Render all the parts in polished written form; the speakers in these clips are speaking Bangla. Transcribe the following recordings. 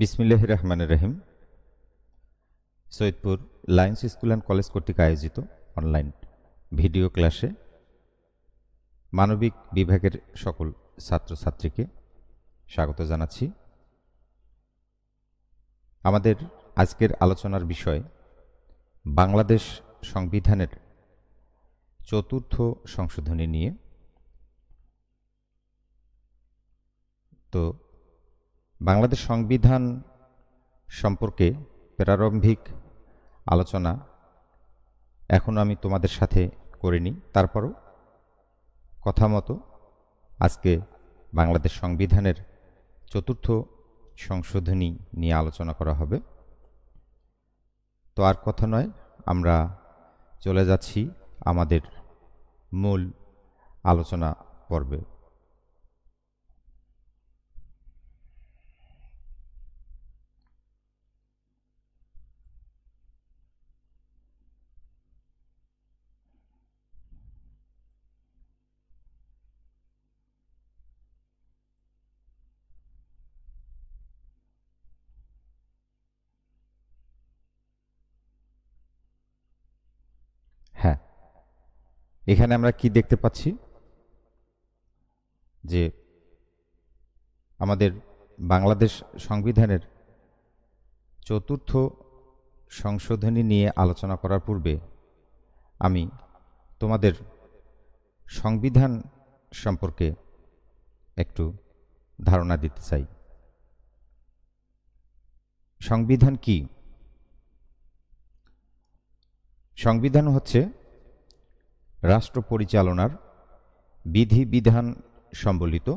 বিসমিল্লাহির রহমানির রহিম। Saidpur lions school and college কর্তৃক আয়োজিত অনলাইন ভিডিও ক্লাসে মানবিক বিভাগের সকল ছাত্রছাত্রীকে স্বাগত জানাচ্ছি। আমাদের আজকের আলোচনার বিষয় বাংলাদেশ সংবিধানের চতুর্থ সংশোধনী নিয়ে। তো বাংলাদেশ সংবিধান সম্পর্কে প্রারম্ভিক আলোচনা এখন আমি তোমাদের সাথে করিনি, তারপরও কথা মতো আজকে বাংলাদেশ সংবিধানের চতুর্থ সংশোধনী নিয়ে আলোচনা করা হবে। তো আর কথা নয়, আমরা চলে যাচ্ছি আমাদের মূল আলোচনা পর্বে। হ্যাঁ, এখানে আমরা কি দেখতে পাচ্ছি যে আমাদের বাংলাদেশ সংবিধানের চতুর্থ সংশোধনী নিয়ে আলোচনা করার পূর্বে আমি তোমাদের সংবিধান সম্পর্কে একটু ধারণা দিতে চাই। সংবিধান কি? সংবিধান হচ্ছে রাষ্ট্র পরিচালনার বিধিবিধান সম্বলিত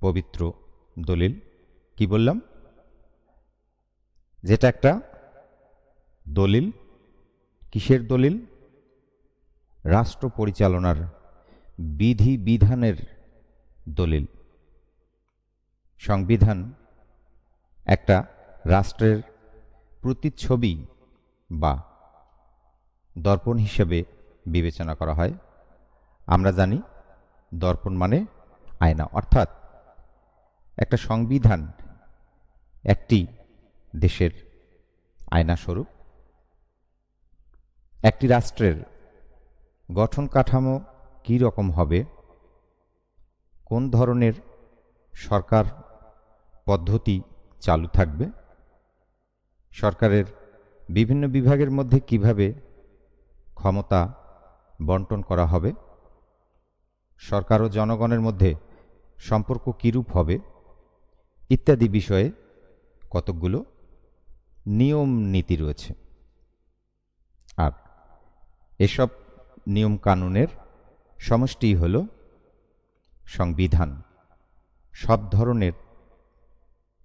পবিত্র দলিল। কি বললাম? যেটা একটা দলিল। কিসের দলিল? রাষ্ট্র পরিচালনার বিধিবিধানের দলিল। সংবিধান একটা রাষ্ট্রের প্রতিচ্ছবি বা দর্পণ হিসেবে বিবেচনা করা হয়। আমরা জানি দর্পণ মানে আয়না, অর্থাৎ একটা সংবিধান একটি দেশের আয়না স্বরূপ। একটি রাষ্ট্রের গঠন কাঠামো কী রকম হবে, কোন ধরনের সরকার পদ্ধতি চালু থাকবে, সরকারের বিভিন্ন বিভাগের মধ্যে কিভাবে ক্ষমতা বন্টন করা হবে, সরকার ও জনগণের মধ্যে সম্পর্ক কীরূপ হবে, ইত্যাদি বিষয়ে কতকগুলো নিয়ম নীতি রয়েছে। আর এসব নিয়ম কানুনের সমষ্টি হল সংবিধান। সব ধরনের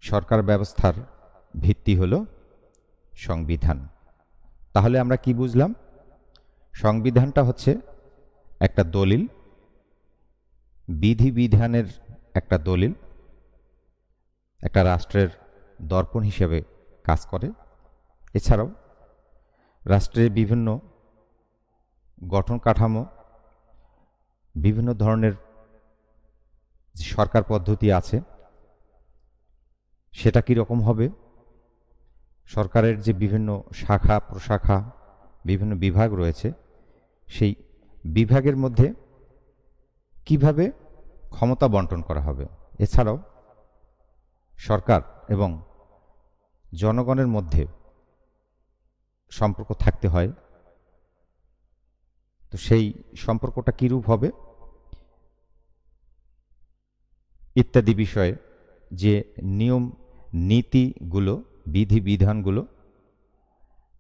সরকার ব্যবস্থার ভিত্তি হল সংবিধান। তাহলে আমরা কি বুঝলাম? সংবিধানটা হচ্ছে একটা দলিল, বিধিবিধানের একটা দলিল, একটা রাষ্ট্রের দর্পণ হিসেবে কাজ করে। এছাড়াও রাষ্ট্রের বিভিন্ন গঠন কাঠামো, বিভিন্ন ধরনের যে সরকার পদ্ধতি আছে সেটা কীরকম হবে, সরকারের যে বিভিন্ন শাখা প্রশাখা বিভিন্ন বিভাগ রয়েছে সেই বিভাগের মধ্যে কিভাবে ক্ষমতা বন্টন করা হবে। এছাড়াও সরকার এবং জনগণের মধ্যে সম্পর্ক থাকতে হয়। তো সেই সম্পর্কটা কীরূপ হবে ইত্যাদি বিষয়ে যে নিয়ম নীতিগুলো, বিধিবিধানগুলো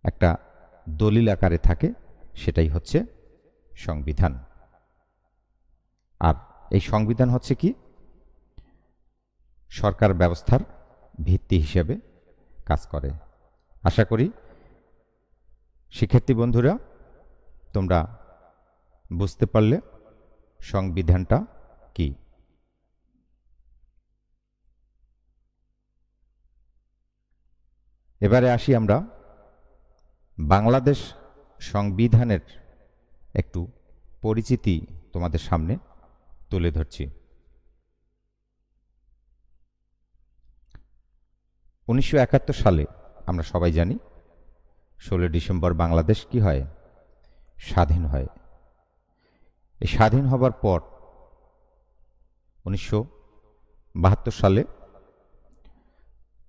একটা দলিল আকারে থাকে, সেটাই হচ্ছে সংবিধান। আর এই সংবিধান হচ্ছে কি? সরকার ব্যবস্থার ভিত্তি হিসেবে কাজ করে। আশা করি শিক্ষার্থী বন্ধুরা তোমরা বুঝতে পারলে সংবিধানটা কি। এবারে আসি আমরা বাংলাদেশ সংবিধানের একটু পরিচিতি তোমাদের সামনে তুলে ধরছি। 1971 সালে আমরা সবাই জানি 16 ডিসেম্বর বাংলাদেশ কি হয়, স্বাধীন হয়। এই স্বাধীন হবার পর 1972 সালে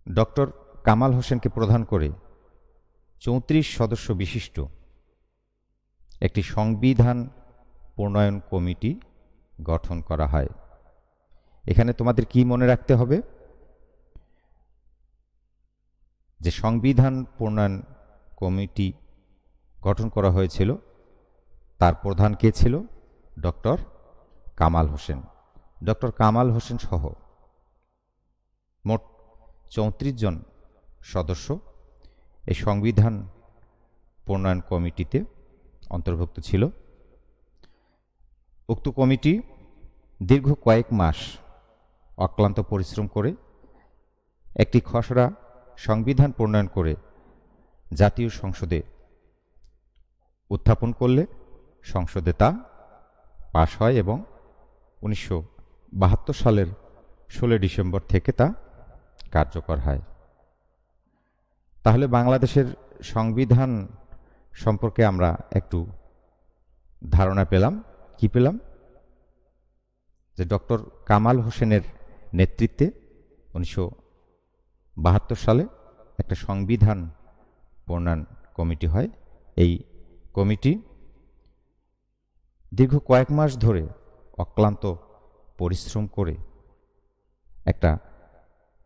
ডক্টর কামাল হোসেনকে প্রধান করে 34 সদস্য বিশিষ্ট একটি সংবিধান প্রণয়ন কমিটি গঠন করা হয়। এখানে তোমাদের কি মনে রাখতে হবে যে সংবিধান প্রণয়ন কমিটি গঠন করা হয়েছিল, তার প্রধান কে ছিল? ডক্টর কামাল হোসেন। ডক্টর কামাল হোসেন সহ মোট 34 জন সদস্য এই সংবিধান প্রণয়ন কমিটিতে অন্তর্ভুক্ত ছিল। উক্ত কমিটি দীর্ঘ কয়েক মাস অক্লান্ত পরিশ্রম করে একটি খসড়া সংবিধান প্রণয়ন করে জাতীয় সংসদে উত্থাপন করলে সংসদে তা পাশ হয় এবং 1972 সালের 16 ডিসেম্বর থেকে তা কার্যকর হয়। তাহলে বাংলাদেশের সংবিধান সম্পর্কে আমরা একটু ধারণা পেলাম। কি পেলাম? যে ডক্টর কামাল হোসেনের নেতৃত্বে 1972 সালে একটা সংবিধান প্রণয়ন কমিটি হয়। এই কমিটি দীর্ঘ কয়েক মাস ধরে অক্লান্ত পরিশ্রম করে একটা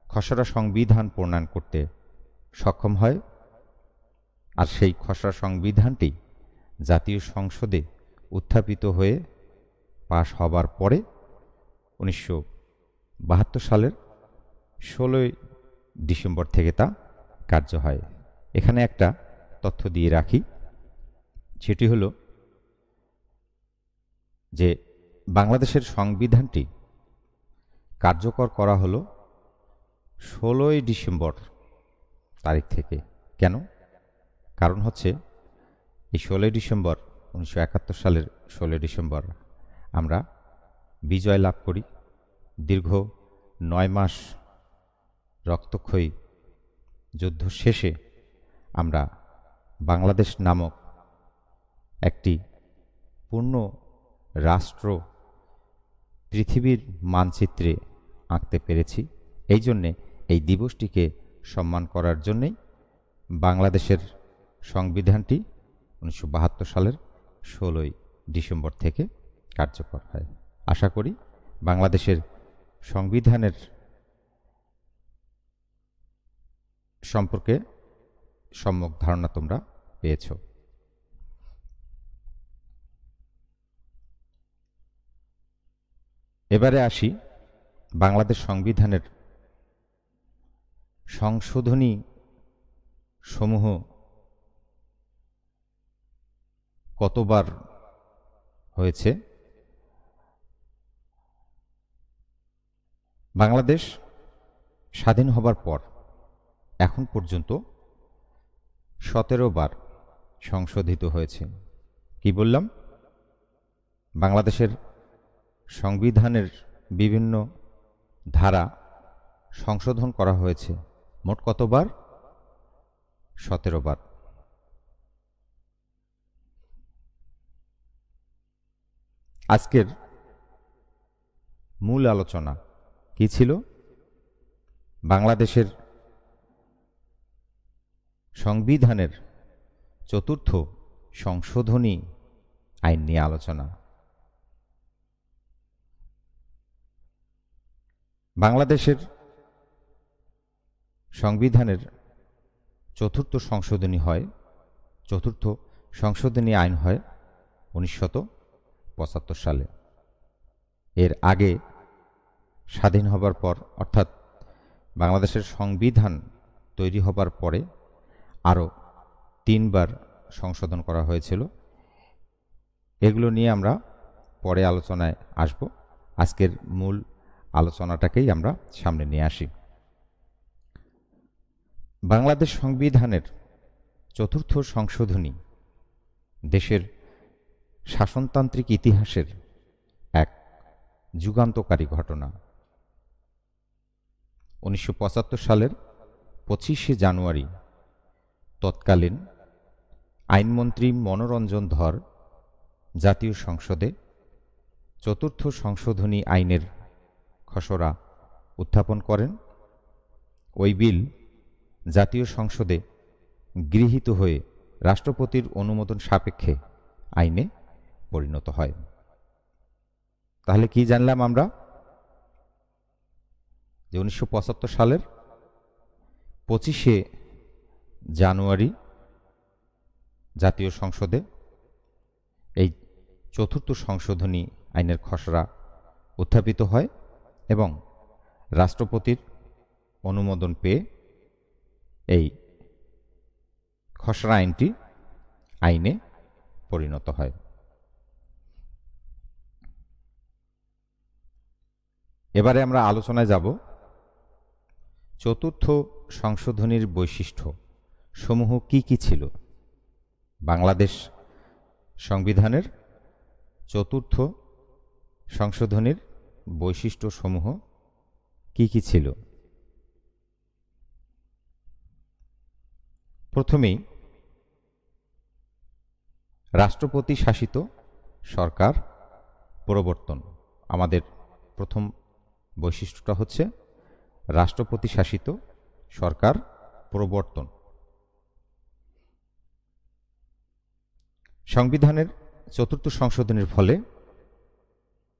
খসড়া সংবিধান প্রণয়ন করতে সক্ষম হয়। আর সেই খসড়া সংবিধানটি জাতীয় সংসদে উত্থাপিত হয়ে পাশ হবার পরে 1972 সালের 16 ডিসেম্বর থেকে তা কার্য হয়। এখানে একটা তথ্য দিয়ে রাখি, সেটি হলো যে বাংলাদেশের সংবিধানটি কার্যকর করা হলো 16 ডিসেম্বর তারিখ থেকে। কেন? কারণ হচ্ছে এই 16 ডিসেম্বর 1971 সালের 16 ডিসেম্বর আমরা বিজয় লাভ করি। দীর্ঘ 9 মাস রক্তক্ষয়ী যুদ্ধ শেষে আমরা বাংলাদেশ নামক একটি পূর্ণ রাষ্ট্র পৃথিবীর মানচিত্রে আঁকতে পেরেছি। এই জন্যে এই দিবসটিকে সম্মান করার জন্যেই বাংলাদেশের সংবিধানটি 1972 সালের 16 ডিসেম্বর থেকে কার্যকর হয়। আশা করি বাংলাদেশের সংবিধানের সম্পর্কে সম্যক ধারণা তোমরা পেয়েছ। এবারে আসি বাংলাদেশ সংবিধানের সংশোধনী সমূহ কতবার হয়েছে। বাংলাদেশ স্বাধীন হবার পর এখন পর্যন্ত 17 বার সংশোধিত হয়েছে। কি বললাম? বাংলাদেশের সংবিধানের বিভিন্ন ধারা সংশোধন করা হয়েছে। মোট কতবার? 17 বার। আজকের মূল আলোচনা কি ছিল? বাংলাদেশের সংবিধানের 4র্থ সংশোধনী আইন নিয়ে আলোচনা। বাংলাদেশের সংবিধানের 4র্থ সংশোধনী হয়, 4র্থ সংশোধনী আইন হয় 1975 সালে। এর আগে স্বাধীন হবার পর, অর্থাৎ বাংলাদেশের সংবিধান তৈরি হবার পরে আরও 3 বার সংশোধন করা হয়েছিল। এগুলো নিয়ে আমরা পরে আলোচনায় আসব। আজকের মূল আলোচনাটাকেই আমরা সামনে নিয়ে আসি। বাংলাদেশ সংবিধানের 4র্থ সংশোধনী দেশের শাসনতান্ত্রিক ইতিহাসের এক যুগান্তকারী ঘটনা। 1975 সালের 25শে জানুয়ারি তৎকালীন আইনমন্ত্রী মনোরঞ্জন ধর জাতীয় সংসদে চতুর্থ সংশোধনী আইনের খসড়া উত্থাপন করেন। ওই বিল জাতীয় সংসদে গৃহীত হয়ে রাষ্ট্রপতির অনুমোদন সাপেক্ষে আইনে পরিণত হয়। তাহলে কি জানলাম আমরা? যে 1975 সালের 25শে জানুয়ারি জাতীয় সংসদে এই চতুর্থ সংশোধনী আইনের খসড়া উত্থাপিত হয় এবং রাষ্ট্রপতির অনুমোদন পেয়ে এই খসড়া আইনটি আইনে পরিণত হয়। এবারে আমরা আলোচনায় যাব চতুর্থ সংশোধনীর বৈশিষ্ট্য সমূহ কি কি ছিল। বাংলাদেশ সংবিধানের চতুর্থ সংশোধনীর বৈশিষ্ট্য সমূহ কি কি ছিল। প্রথমেই রাষ্ট্রপতি শাসিত সরকার প্রবর্তন। আমাদের প্রথম বৈশিষ্ট্যটা হচ্ছে রাষ্ট্রপতি শাসিত সরকার প্রবর্তন। সংবিধানের চতুর্থ সংশোধনীর ফলে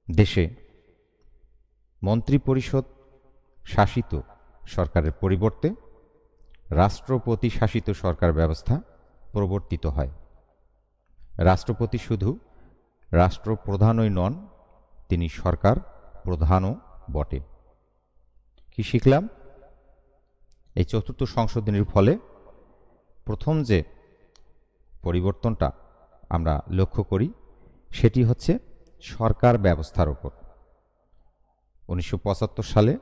দেশে মন্ত্রিপরিষদ শাসিত সরকারের পরিবর্তে রাষ্ট্রপতি শাসিত সরকার ব্যবস্থা প্রবর্তিত হয়। রাষ্ট্রপতি শুধু রাষ্ট্রপ্রধানই নন, তিনি সরকার প্রধানও বটে। কি শিখলাম? এই চতুর্থ সংশোধনীর ফলে প্রথম যে পরিবর্তনটা আমরা লক্ষ্য করি সেটি হচ্ছে সরকার ব্যবস্থার উপর। 1975 সালে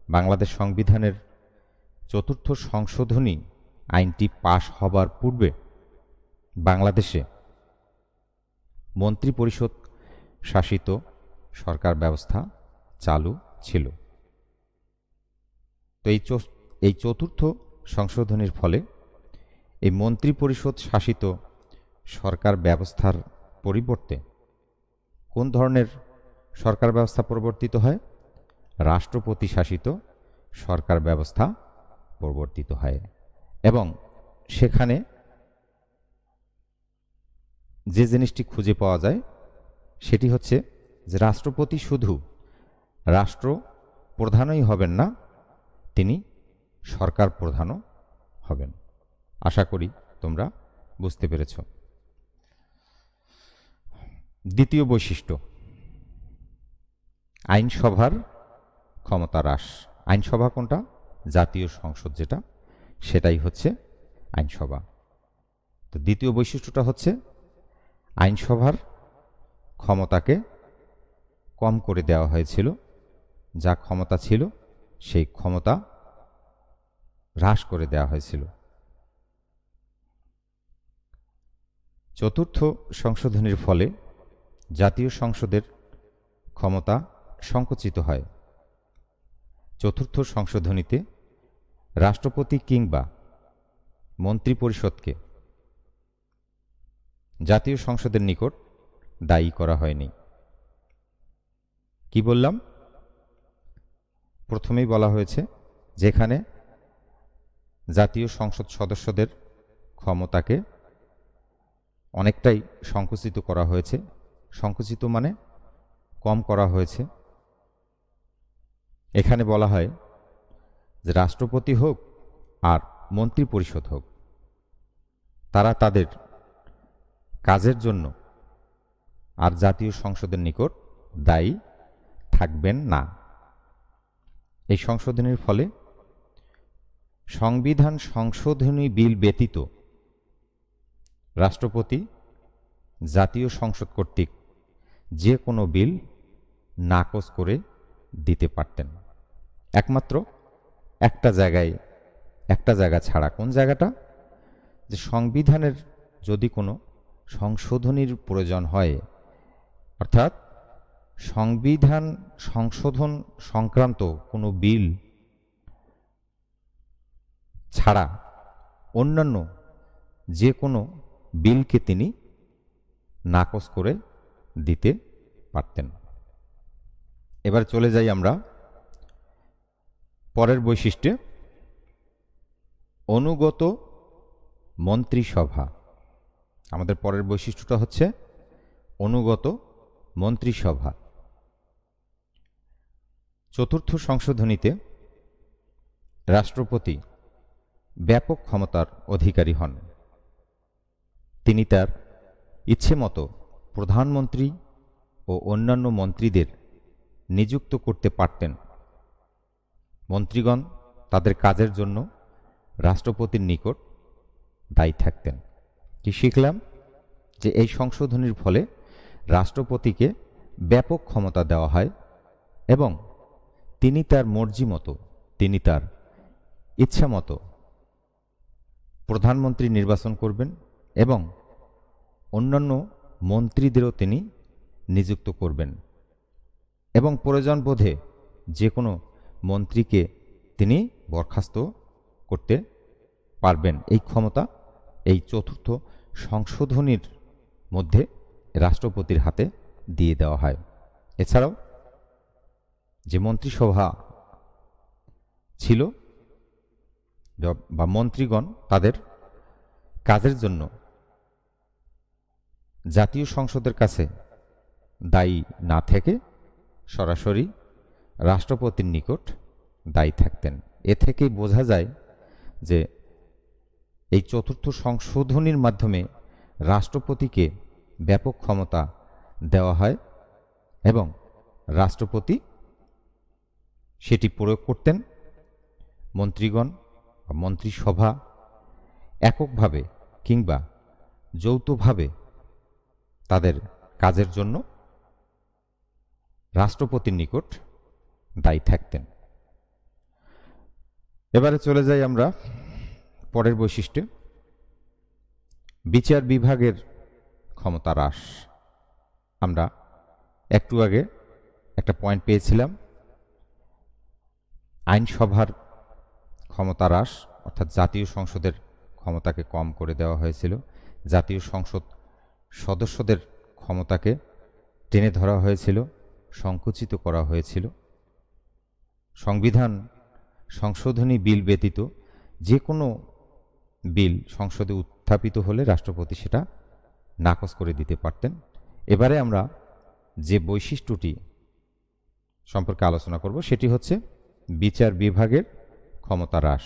বাংলাদেশ সংবিধানের চতুর্থ সংশোধনী আইনটি পাশ হবার পূর্বে বাংলাদেশে মন্ত্রিপরিষদ শাসিত সরকার ব্যবস্থা চালু ছিল। তো এই চতুর্থ সংশোধনীর ফলে এই মন্ত্রিপরিষদ শাসিত সরকার ব্যবস্থার পরিবর্তে কোন ধরনের সরকার ব্যবস্থা প্রবর্তিত হয়? রাষ্ট্রপতি শাসিত সরকার ব্যবস্থা প্রবর্তিত হয় এবং সেখানে যে জিনিসটি খুঁজে পাওয়া যায় সেটি হচ্ছে যে রাষ্ট্রপতি শুধু রাষ্ট্র প্রধানই হবেন না, তিনি সরকার প্রধানও হবেন। আশা করি তোমরা বুঝতে পেরেছ। দ্বিতীয় বৈশিষ্ট্য, আইনসভার ক্ষমতা হ্রাস। আইনসভা কোনটা? জাতীয় সংসদ যেটা, সেটাই হচ্ছে আইনসভা। তো দ্বিতীয় বৈশিষ্ট্যটা হচ্ছে আইনসভার ক্ষমতাকে কম করে দেওয়া হয়েছিল। যা ক্ষমতা ছিল সেই ক্ষমতা হ্রাস করে দেওয়া হয়েছিল। চতুর্থ সংশোধনীর ফলে জাতীয় সংসদের ক্ষমতা সংকুচিত হয়। চতুর্থ সংশোধনীতে রাষ্ট্রপতি কিংবা মন্ত্রিপরিষদকে জাতীয় সংসদের নিকট দায়ী করা হয়নি। কি বললাম? প্রথমেই বলা হয়েছে যেখানে জাতীয় সংসদ সদস্যদের ক্ষমতাকে অনেকটাই সংকুচিত করা হয়েছে। সংকুচিত মানে কম করা হয়েছে। এখানে বলা হয় যে রাষ্ট্রপতি হোক আর মন্ত্রিপরিষদ হোক, তারা তাদের কাজের জন্য আর জাতীয় সংসদের নিকট দায়ী থাকবেন না। এই সংশোধনীর ফলে সংবিধান সংশোধনী বিল ব্যতীত রাষ্ট্রপতি জাতীয় সংসদ কর্তৃক যে কোনো বিল নাকচ করে দিতে পারতেন, একমাত্র একটা জায়গা ছাড়া। কোন জায়গাটা? যে সংবিধানের যদি কোনো সংশোধনীর প্রয়োজন হয়, অর্থাৎ সংবিধান সংশোধন সংক্রান্ত কোনো বিল ছাড়া অন্যান্য যে কোনো বিলকে তিনি নাকচ করে দিতে পারতেন। এবার চলে যাই আমরা পরের বৈশিষ্ট্যে, অনুগত মন্ত্রিসভা। আমাদের পরের বৈশিষ্ট্যটা হচ্ছে অনুগত মন্ত্রিসভা। চতুর্থ সংশোধনীতে রাষ্ট্রপতি ব্যাপক ক্ষমতার অধিকারী হন। তিনি তার ইচ্ছে মতো প্রধানমন্ত্রী ও অন্যান্য মন্ত্রীদের নিযুক্ত করতে পারতেন। মন্ত্রীগণ তাদের কাজের জন্য রাষ্ট্রপতির নিকট দায়ী থাকতেন। কি শিখলাম? যে এই সংশোধনীর ফলে রাষ্ট্রপতিকে ব্যাপক ক্ষমতা দেওয়া হয় এবং তিনি তার মর্জি মতো, তিনি তার ইচ্ছা মতো প্রধানমন্ত্রী নির্বাচন করবেন এবং অন্যান্য মন্ত্রীদেরও তিনি নিযুক্ত করবেন এবং প্রয়োজন বোধে যে কোনো মন্ত্রীকে তিনি বরখাস্ত করতে পারবেন। এই ক্ষমতা এই চতুর্থ সংশোধনীর মধ্যে রাষ্ট্রপতির হাতে দিয়ে দেওয়া হয়। এছাড়াও যে মন্ত্রিসভা ছিল বা মন্ত্রীগণ তাদের কাজের জন্য জাতীয় সংসদের কাছে দায়ী না থেকে সরাসরি রাষ্ট্রপতির নিকট দায়ী থাকতেন। এ থেকেই বোঝা যায় যে এই চতুর্থ সংশোধনীর মাধ্যমে রাষ্ট্রপতিকে ব্যাপক ক্ষমতা দেওয়া হয় এবং রাষ্ট্রপতি সেটি প্রয়োগ করতেন। মন্ত্রীগণ বা মন্ত্রিসভা এককভাবে কিংবা যৌথভাবে তাদের কাজের জন্য রাষ্ট্রপতির নিকট দায়ী থাকতেন। এবারে চলে যাই আমরা পরের বৈশিষ্ট্যে, বিচার বিভাগের ক্ষমতা হ্রাস। আমরা একটু আগে একটা পয়েন্ট পেয়েছিলাম, আইনসভার ক্ষমতা হ্রাস, অর্থাৎ জাতীয় সংসদের ক্ষমতাকে কম করে দেওয়া হয়েছিল, জাতীয় সংসদ সদস্যদের ক্ষমতাকে টেনে ধরা হয়েছিল, সংকুচিত করা হয়েছিল। সংবিধান সংশোধনী বিল ব্যতীত যে কোনো বিল সংসদে উত্থাপিত হলে রাষ্ট্রপতি সেটা নাকচ করে দিতে পারতেন। এবারে আমরা যে বৈশিষ্ট্যটি সম্পর্কে আলোচনা করব সেটি হচ্ছে বিচার বিভাগের ক্ষমতা হ্রাস।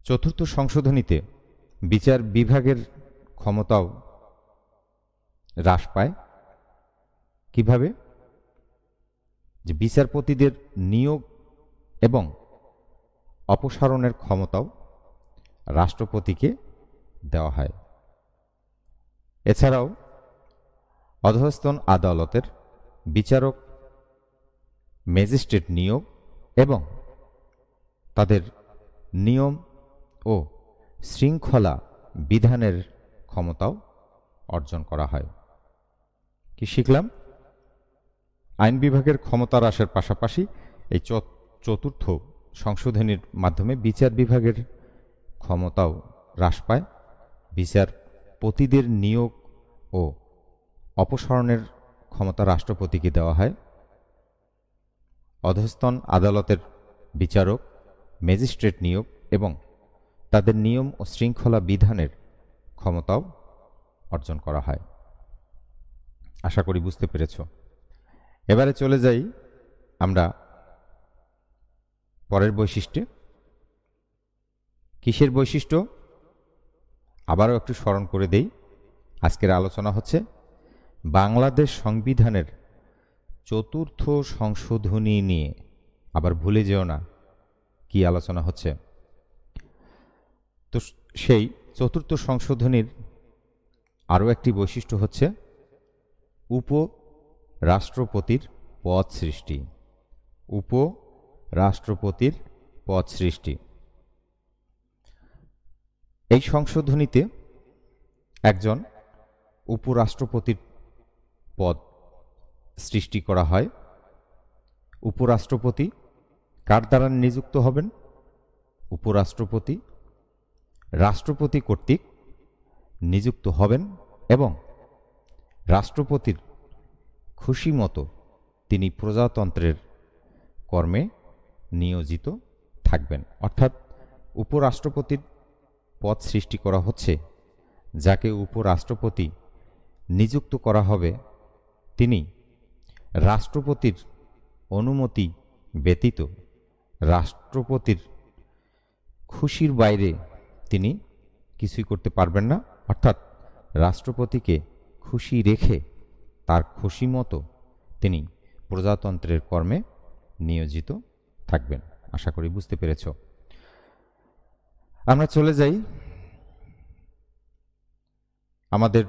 চতুর্থ সংশোধনীতে বিচার বিভাগের ক্ষমতাও হ্রাস পায়। কিভাবে? যে বিচারপতিদের নিয়োগ এবং অপসারণের ক্ষমতাও রাষ্ট্রপতিকে দেওয়া হয়। এছাড়াও অধস্তন আদালতের বিচারক, ম্যাজিস্ট্রেট নিয়োগ এবং তাদের নিয়ম ও শৃঙ্খলা বিধানের ক্ষমতাও অর্জন করা হয়। কি শিখলাম? আইন বিভাগের ক্ষমতা হ্রাসের পাশাপাশি এই চতুর্থ সংশোধনীর মাধ্যমে বিচার বিভাগের ক্ষমতাও হ্রাস পায়। বিচারপতিদের নিয়োগ ও অপসারণের ক্ষমতা রাষ্ট্রপতিকে দেওয়া হয়। অধস্তন আদালতের বিচারক, ম্যাজিস্ট্রেট নিয়োগ এবং তাদের নিয়ম ও শৃঙ্খলা বিধানের ক্ষমতাও অর্জন করা হয়। আশা করি বুঝতে পেরেছ। এবারে চলে যাই আমরা পরের বৈশিষ্ট্যে। কিসের বৈশিষ্ট্য? আবারও একটু স্মরণ করে দেই। আজকের আলোচনা হচ্ছে বাংলাদেশ সংবিধানের চতুর্থ সংশোধনী নিয়ে। আবার ভুলে যেও না কি আলোচনা হচ্ছে। তো সেই চতুর্থ সংশোধনীর আরও একটি বৈশিষ্ট্য হচ্ছে উপরাষ্ট্রপতির পদ সৃষ্টি। উপরাষ্ট্রপতির পদ সৃষ্টি। এই সংশোধনীতে একজন উপরাষ্ট্রপতির পদ সৃষ্টি করা হয়। উপরাষ্ট্রপতি কার দ্বারা নিযুক্ত হবেন? উপরাষ্ট্রপতি, রাষ্ট্রপতি কর্তৃক নিযুক্ত হবেন এবং রাষ্ট্রপতির খুশি মতো তিনি প্রজাতন্ত্রের কর্মে নিয়োজিত থাকবেন। অর্থাৎ উপরাষ্ট্রপতির পদ সৃষ্টি করা হচ্ছে। যাকে উপরাষ্ট্রপতি নিযুক্ত করা হবে তিনি রাষ্ট্রপতির অনুমতি ব্যতীত রাষ্ট্রপতির খুশির বাইরে তিনি কিছুই করতে পারবেন না। অর্থাৎ রাষ্ট্রপতিকে খুশি রেখে তার খুশি মতো তিনি প্রজাতন্ত্রের কর্মে নিয়োজিত থাকবেন। আশা করি বুঝতে পেরেছ। আমরা চলে যাই আমাদের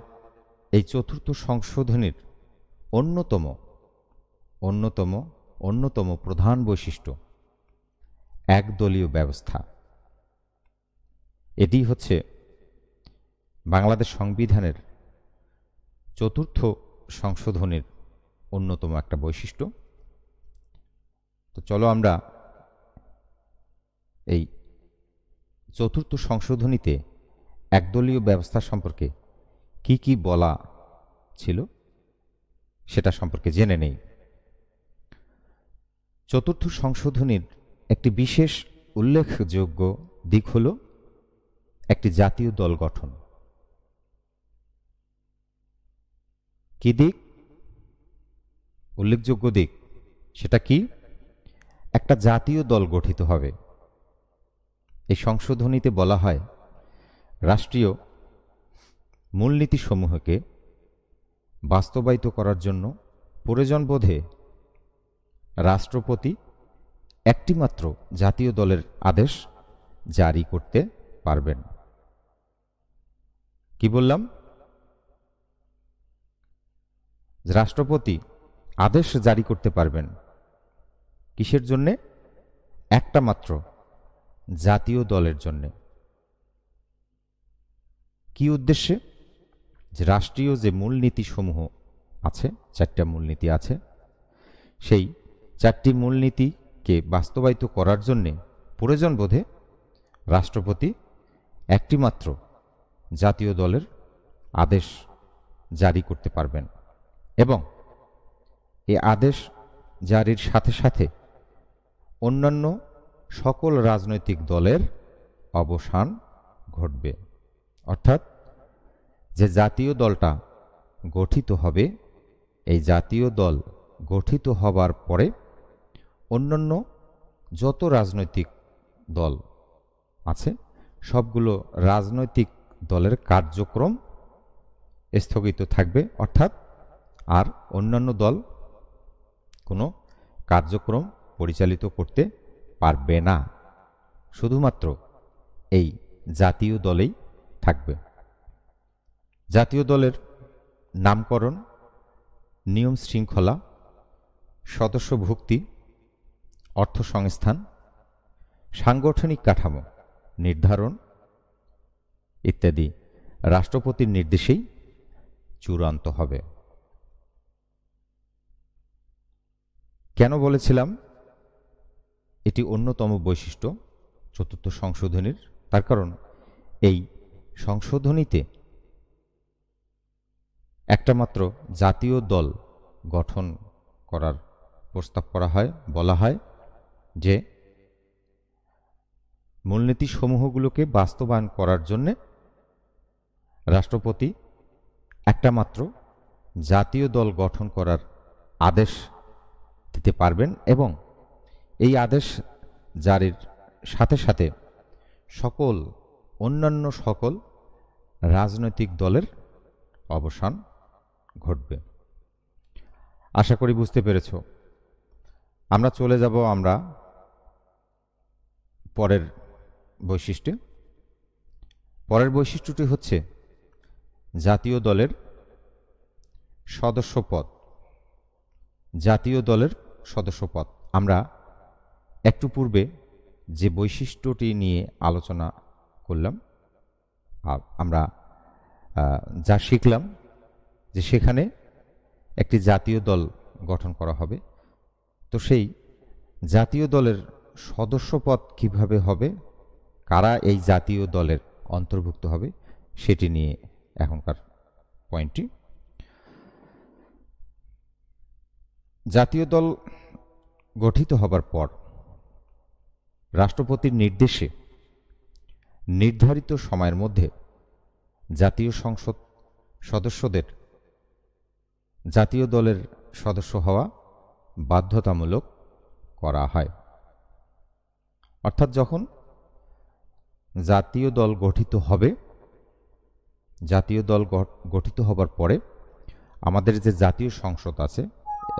এই চতুর্থ সংশোধনীর অন্যতম প্রধান বৈশিষ্ট্য একদলীয় ব্যবস্থা। এটি হচ্ছে বাংলাদেশ সংবিধানের চতুর্থ সংশোধনীর অন্যতম একটা বৈশিষ্ট্য। তো চলো আমরা এই চতুর্থ সংশোধনীতে একদলীয় ব্যবস্থা সম্পর্কে কি কি বলা ছিল সেটা সম্পর্কে জেনে নেই। চতুর্থ সংশোধনীর একটি বিশেষ উল্লেখযোগ্য দিক হল একটি জাতীয় দল গঠন। কি দিক? উল্লেখযোগ্য দিক। সেটা কি? একটা জাতীয় দল গঠিত হবে। এই সংশোধনীতে বলা হয় রাষ্ট্রীয় মূলনীতিসমূহকে বাস্তবায়িত করার জন্য প্রয়োজন বোধে রাষ্ট্রপতি একটিমাত্র জাতীয় দলের আদেশ জারি করতে পারবেন। কি বললাম? রাষ্ট্রপতি আদেশ জারি করতে পারবেন। কিসের জন্যে? একটা মাত্র জাতীয় দলের জন্যে। কি উদ্দেশ্যে? যে রাষ্ট্রীয় যে মূলনীতিসমূহ আছে, 4টা মূলনীতি আছে, সেই 4টি মূলনীতিকে বাস্তবায়িত করার জন্যে প্রয়োজন বোধে রাষ্ট্রপতি একটিমাত্র জাতীয় দলের আদেশ জারি করতে পারবেন এবং এই আদেশ জারির সাথে সাথে অন্যান্য সকল রাজনৈতিক দলের অবসান ঘটবে। অর্থাৎ যে জাতীয় দলটা গঠিত হবে, এই জাতীয় দল গঠিত হবার পরে অন্যান্য যত রাজনৈতিক দল আছে সবগুলো রাজনৈতিক দলের কার্যক্রম স্থগিত থাকবে। অর্থাৎ আর অন্যান্য দল কোনো কার্যক্রম পরিচালিত করতে পারবে না। শুধুমাত্র এই জাতীয় দলেই থাকবে। জাতীয় দলের নামকরণ, নিয়ম শৃঙ্খলা, সদস্যভুক্তি, অর্থসংস্থান, সাংগঠনিক কাঠামো নির্ধারণ ইত্যাদি রাষ্ট্রপতির নির্দেশেই চূড়ান্ত হবে। কেন বলেছিলাম এটি অন্যতম বৈশিষ্ট্য চতুর্থ সংশোধনীর? তার কারণ এই সংশোধনীতে একটা মাত্র জাতীয় দল গঠন করার প্রস্তাব করা হয়। বলা হয় যে মূলনীতি সমূহগুলোকে বাস্তবায়ন করার জন্য রাষ্ট্রপতি একটা মাত্র জাতীয় দল গঠন করার আদেশ দিতে পারবেন এবং এই আদেশ জারির সাথে সাথে অন্যান্য সকল রাজনৈতিক দলের অবসান ঘটবে। আশা করি বুঝতে পেরেছ। আমরা চলে যাব পরের বৈশিষ্ট্যে। পরের বৈশিষ্ট্যটি হচ্ছে জাতীয় দলের সদস্যপদ। জাতীয় দলের সদস্যপদ আমরা একটু পূর্বে যে বৈশিষ্ট্যটি নিয়ে আলোচনা করলাম, আমরা যা শিখলাম যে সেখানে একটি জাতীয় দল গঠন করা হবে। তো সেই জাতীয় দলের সদস্যপদ কিভাবে হবে, কারা এই জাতীয় দলের অন্তর্ভুক্ত হবে, সেটি নিয়ে এখনকার পয়েন্টটি। জাতীয় দল গঠিত হবার পর রাষ্ট্রপতির নির্দেশে নির্ধারিত সময়ের মধ্যে জাতীয় সংসদ সদস্যদের জাতীয় দলের সদস্য হওয়া বাধ্যতামূলক করা হয়। অর্থাৎ যখন জাতীয় দল গঠিত হবে, জাতীয় দল গঠিত হবার পরে আমাদের যে জাতীয় সংসদ আছে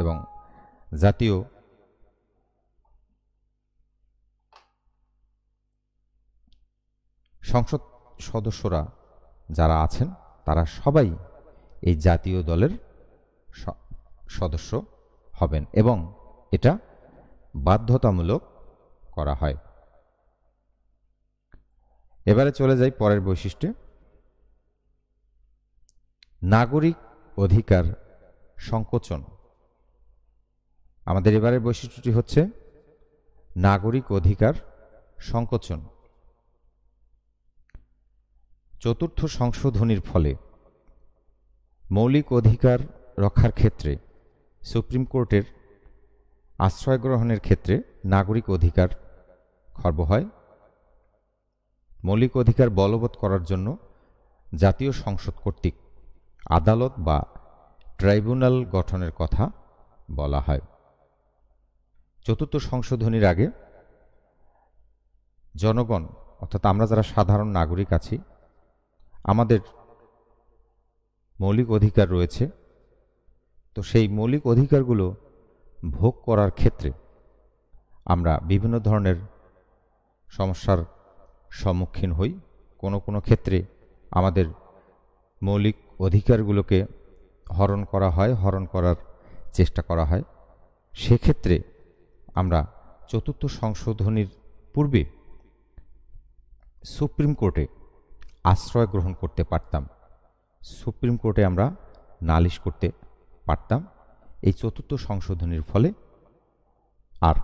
এবং জাতীয় সংসদ সদস্যরা যারা আছেন তারা সবাই এই জাতীয় দলের সদস্য হবেন এবং এটা বাধ্যতামূলক করা হয়। এবারে চলে যাই পরের বৈশিষ্ট্যে। নাগরিক অধিকার সংকোচন। আমাদের এবারের বৈশিষ্ট্যটি হচ্ছে নাগরিক অধিকার সংকোচন। চতুর্থ সংশোধনীর ফলে মৌলিক অধিকার রক্ষার ক্ষেত্রে সুপ্রিম কোর্টের আশ্রয় গ্রহণের ক্ষেত্রে নাগরিক অধিকার খর্ব হয়। মৌলিক অধিকার বলবৎ করার জন্য জাতীয় সংসদ কর্তৃক আদালত বা ট্রাইব্যুনাল গঠনের কথা বলা হয়। চতুর্থ সংশোধনীর আগে জনগণ অর্থাৎ আমরা যারা সাধারণ নাগরিক আছি, আমাদের মৌলিক অধিকার রয়েছে। তো সেই মৌলিক অধিকারগুলো ভোগ করার ক্ষেত্রে আমরা বিভিন্ন ধরনের সমস্যার সম্মুখীন হই। কোনো কোনো ক্ষেত্রে আমাদের মৌলিক অধিকারগুলোকে হরণ করা হয়, হরণ করার চেষ্টা করা হয়। সেক্ষেত্রে আমরা চতুর্থ সংশোধনীর পূর্বে সুপ্রিম কোর্টে আশ্রয় গ্রহণ করতে পারতাম, সুপ্রিম কোর্টে আমরা নালিশ করতে পারতাম। এই চতুর্থ সংশোধনীর ফলে আর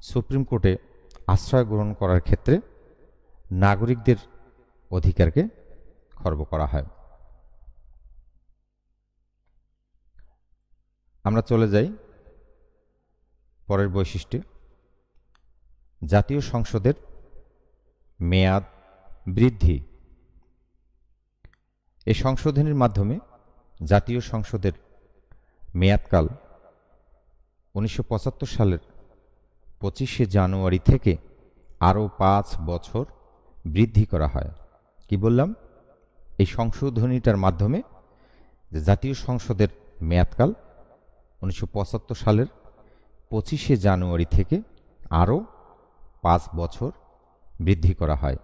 সুপ্রিম কোর্টে আশ্রয় গ্রহণ করার ক্ষেত্রে নাগরিকদের অধিকারকে খর্ব করা হয়। আমরা চলে যাই পরের বৈশিষ্ট্যে। জাতীয় সংসদের মেয়াদ বৃদ্ধি। এই সংশোধনীর মাধ্যমে জাতীয় সংসদের মেয়াদকাল 1975 সালের 25শে জানুয়ারি থেকে আরও 5 বছর বৃদ্ধি করা হয়। কি বললাম? এই সংশোধনীটার মাধ্যমে জাতীয় সংসদের মেয়াদকাল 1975 সালের 25শে জানুয়ারি থেকে আরও 5 বছর বৃদ্ধি করা হয়।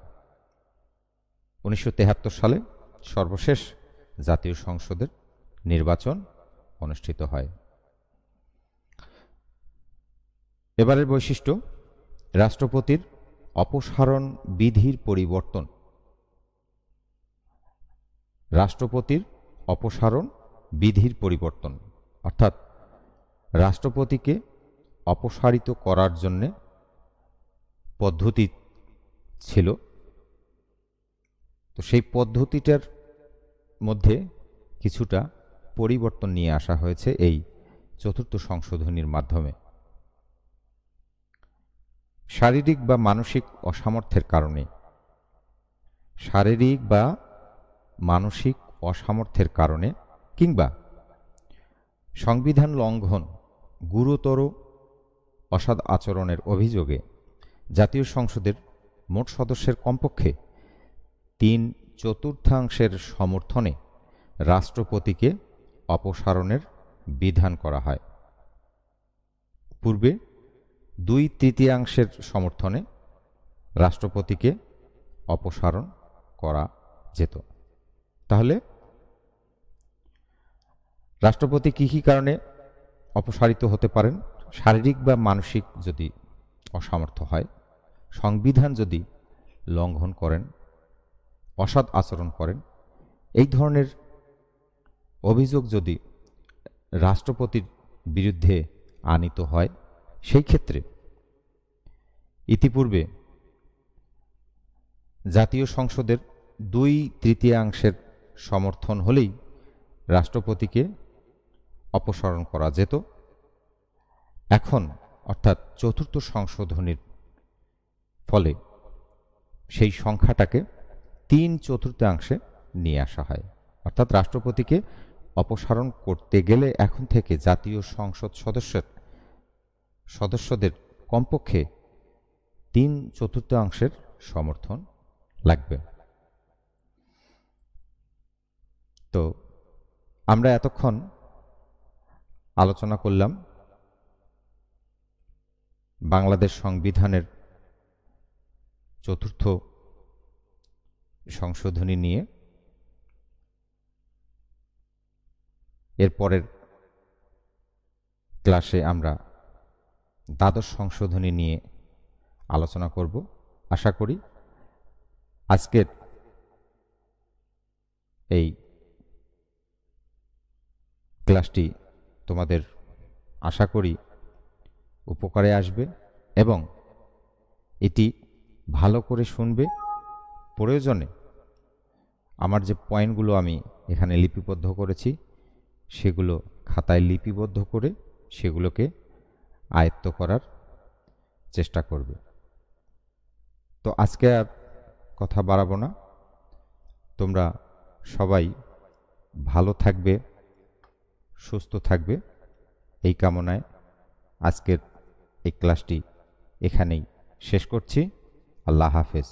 1973 সালে সর্বশেষ জাতীয় সংসদের নির্বাচন অনুষ্ঠিত হয়। এবারের বৈশিষ্ট্য রাষ্ট্রপতির অপসারণ বিধির পরিবর্তন। রাষ্ট্রপতির অপসারণ বিধির পরিবর্তন অর্থাৎ রাষ্ট্রপতিকে অপসারিত করার জন্য পদ্ধতি ছিল, তো সেই পদ্ধতিটার মধ্যে কিছুটা পরিবর্তন নিয়ে আসা হয়েছে এই চতুর্থ সংশোধনীর মাধ্যমে। শারীরিক বা মানসিক অসামর্থ্যের কারণে, শারীরিক বা মানসিক অসামর্থ্যের কারণে কিংবা সংবিধান লঙ্ঘন, গুরুতর অসৎ আচরণের অভিযোগে জাতীয় সংসদের মোট সদস্যের কমপক্ষে 3/4 সমর্থনে রাষ্ট্রপতিকে অপসারণের বিধান করা হয়। পূর্বে 2/3 সমর্থনে রাষ্ট্রপতিকে অপসারণ করা যেত। তাহলে রাষ্ট্রপতি কি কি কারণে অপসারিত হতে পারেন? শারীরিক বা মানসিক যদি অসামর্থ্য হয়, সংবিধান যদি লঙ্ঘন করেন, অসৎ আচরণ করেন, এই ধরনের অভিযোগ যদি রাষ্ট্রপতির বিরুদ্ধে আনীত হয়, সেই ক্ষেত্রে ইতিপূর্বে জাতীয় সংসদের 2/3 সমর্থন হলেই রাষ্ট্রপতিকে অপসারণ করা যেত। এখন অর্থাৎ চতুর্থ সংশোধনীর ফলে সেই সংখ্যাটাকে 3/4 নিয়ে আসা হয়। অর্থাৎ রাষ্ট্রপতিকে অপসারণ করতে গেলে এখন থেকে জাতীয় সংসদ সদস্যদের কমপক্ষে 3/4 সমর্থন লাগবে। তো আমরা এতক্ষণ আলোচনা করলাম বাংলাদেশ সংবিধানের চতুর্থ সংশোধনী নিয়ে। এরপরের ক্লাসে আমরা দ্বাদশ সংশোধনী নিয়ে আলোচনা করব। আশা করি আজকের এই ক্লাসটি তোমাদের আশা করি উপকারে আসবে এবং এটি ভালো করে শুনবে। প্রয়োজনে আমার যে পয়েন্টগুলো আমি এখানে লিপিবদ্ধ করেছি সেগুলো খাতায় লিপিবদ্ধ করে সেগুলোকে আয়ত্ত করার চেষ্টা করবে। তো আজকে আর কথা বাড়াবো না। তোমরা সবাই ভালো থাকবে, সুস্থ থাকবে এই কামনায় আজকের এই ক্লাসটি এখানেই শেষ করছি। আল্লাহ হাফেজ।